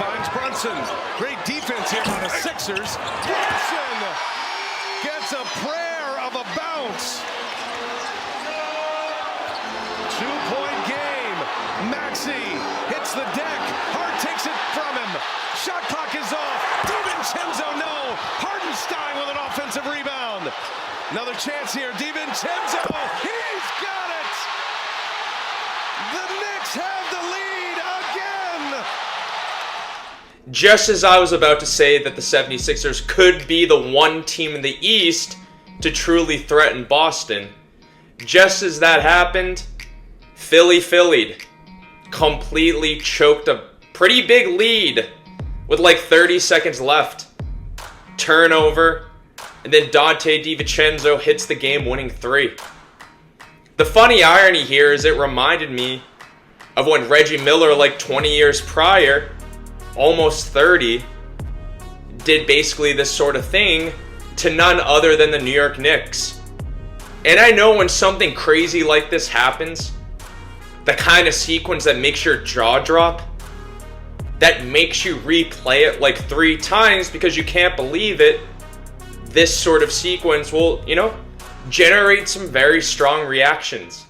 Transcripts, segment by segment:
finds Brunson. Great defense here by the Sixers. Brunson gets a prayer of a bounce. 2-point game. Maxey hits the deck. Hart takes it from him. Shot clock is off. DiVincenzo, no. Hartenstein with an offensive rebound. Another chance here. DiVincenzo. He's got it. The Knicks have the lead again. Just as I was about to say that the 76ers could be the one team in the East to truly threaten Boston, just as that happened, Phillied, completely choked a pretty big lead with like 30 seconds left. Turnover, and then Donte DiVincenzo hits the game-winning three. The funny irony here is it reminded me of when Reggie Miller, like 20 years prior, almost 30, did basically this sort of thing to none other than the New York Knicks. And I know when something crazy like this happens, the kind of sequence that makes your jaw drop, that makes you replay it like 3 times because you can't believe it, this sort of sequence will, generate some very strong reactions.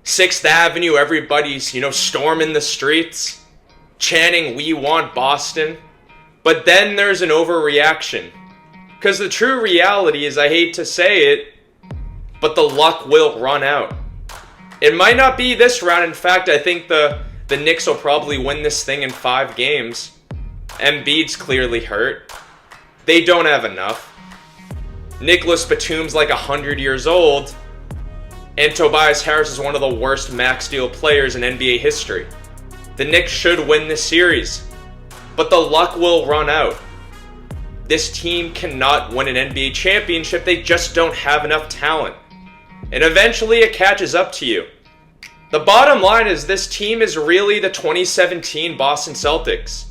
6th Avenue, everybody's, storming the streets, chanting, "We want Boston." But then there's an overreaction. Because the true reality is, I hate to say it, but the luck will run out. It might not be this round. In fact, I think the Knicks will probably win this thing in 5 games. Embiid's clearly hurt. They don't have enough. Nicholas Batum's like 100 years old. And Tobias Harris is one of the worst max deal players in NBA history. The Knicks should win this series. But the luck will run out. This team cannot win an NBA championship. They just don't have enough talent. And eventually it catches up to you. The bottom line is this team is really the 2017 Boston Celtics.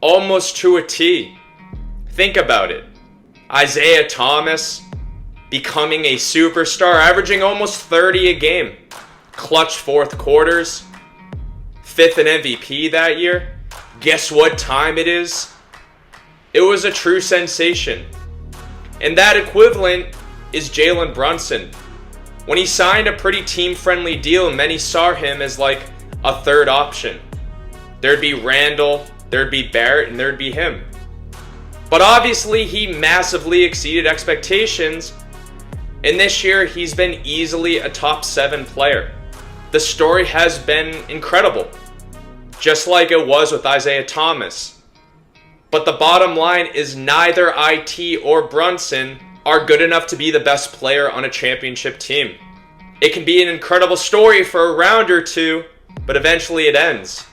Almost to a T. Think about it. Isaiah Thomas becoming a superstar, averaging almost 30 a game. Clutch fourth quarters. 5th in MVP that year. Guess what time it is? It was a true sensation. And that equivalent is Jalen Brunson. When he signed a pretty team-friendly deal, many saw him as like a 3rd option. There'd be Randall, there'd be Barrett, and there'd be him. But obviously, he massively exceeded expectations. And this year, he's been easily a top 7 player. The story has been incredible. Just like it was with Isaiah Thomas. But the bottom line is neither IT or Brunson are good enough to be the best player on a championship team. It can be an incredible story for a round or two, but eventually it ends.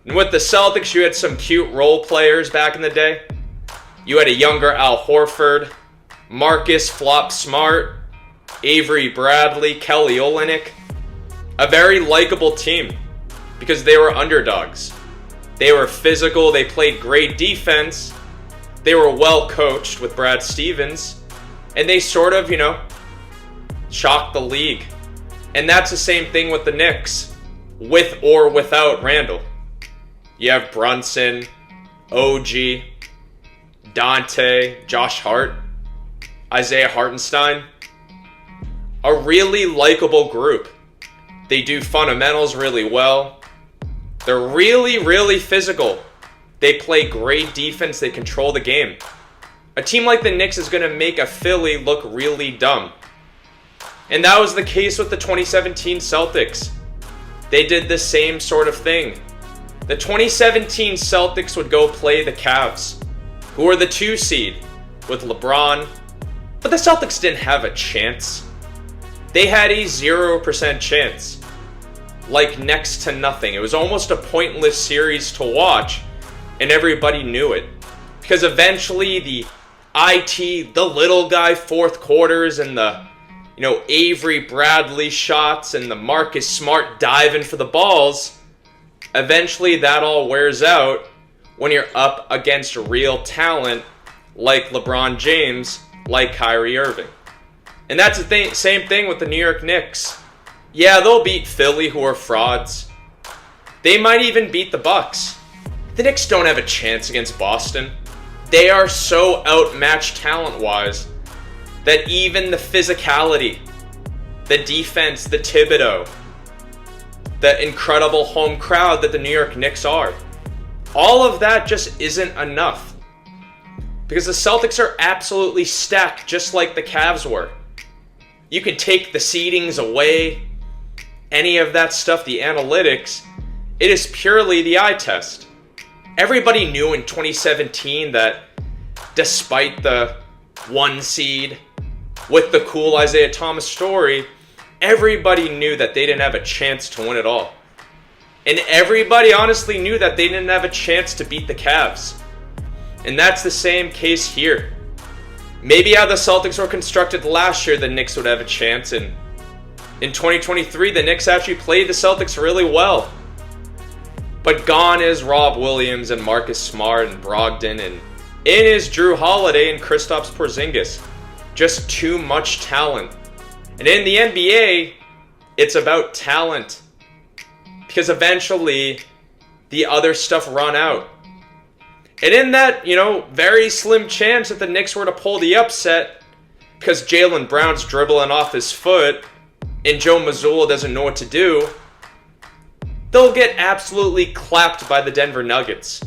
And with the Celtics, you had some cute role players back in the day. You had a younger Al Horford, Marcus Flop Smart, Avery Bradley, Kelly Olynyk. A very likable team because they were underdogs. They were physical, they played great defense, they were well coached with Brad Stevens, and they sort of, shocked the league. And that's the same thing with the Knicks, with or without Randall. You have Brunson, OG, Donte, Josh Hart, Isaiah Hartenstein. A really likable group. They do fundamentals really well. They're really, really physical. They play great defense. They control the game. A team like the Knicks is going to make a Philly look really dumb. And that was the case with the 2017 Celtics. They did the same sort of thing. The 2017 Celtics would go play the Cavs, who were the 2 seed, with LeBron. But the Celtics didn't have a chance. They had a 0% chance. Like next to nothing. It was almost a pointless series to watch, and everybody knew it. Because eventually the the little guy 4th quarters and the, Avery Bradley shots and the Marcus Smart diving for the balls, eventually that all wears out when you're up against real talent like LeBron James, like Kyrie Irving. And that's the same thing with the New York Knicks. Yeah, they'll beat Philly, who are frauds. They might even beat the Bucks. the Knicks don't have a chance against Boston. They are so outmatched talent-wise that even the physicality, the defense, the Thibodeau, the incredible home crowd that the New York Knicks are, all of that just isn't enough. Because the Celtics are absolutely stacked just like the Cavs were. You can take the seedings away, any of that stuff, the analytics. It is purely the eye test. Everybody knew in 2017 that despite the 1 seed with the cool Isaiah Thomas story, everybody knew that they didn't have a chance to win it all. And everybody honestly knew that they didn't have a chance to beat the Cavs. And that's the same case here. Maybe how the Celtics were constructed last year, the Knicks would have a chance. And in 2023, the Knicks actually played the Celtics really well. But gone is Rob Williams and Marcus Smart and Brogdon, and in is Drew Holiday and Kristaps Porzingis. Just too much talent. And in the NBA, it's about talent. Because eventually, the other stuff run out. And in that, very slim chance that the Knicks were to pull the upset, because Jaylen Brown's dribbling off his foot, and Joe Mazzulla doesn't know what to do, they'll get absolutely clapped by the Denver Nuggets.